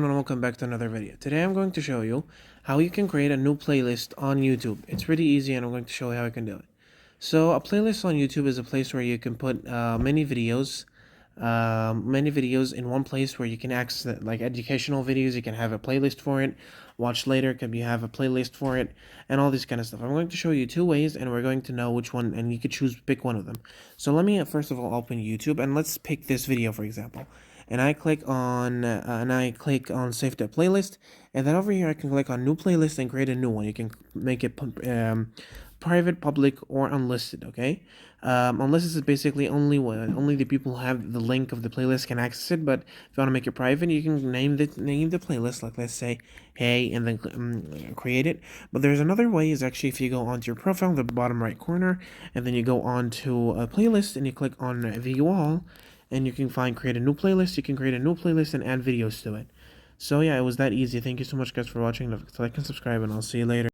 And welcome back to another video. Today I'm going to show you how you can create a new playlist on YouTube. It's pretty easy and I'm going to show you how you can do it. So a playlist on YouTube is a place where you can put many videos in one place where you can access it, like educational videos. You can have a playlist for it, watch later, can you have a playlist for it, and all this kind of stuff. I'm going to show you two ways and we're going to know which one, and you could pick one of them. So let me first of all open YouTube and let's pick this video for example. And I click on save to playlist, and then over here I can click on new playlist and create a new one. You can make it private, public, or unlisted. Okay, unlisted is basically only the people who have the link of the playlist can access it. But if you want to make it private, you can name the playlist, like let's say hey, and then create it. But there's another way, is actually if you go onto your profile, the bottom right corner, and then you go on to a playlist and you click on view all, and you can find create a new playlist. You can create a new playlist and add videos to it. So yeah, it was that easy. Thank you so much guys for watching. Like and subscribe, and I'll see you later.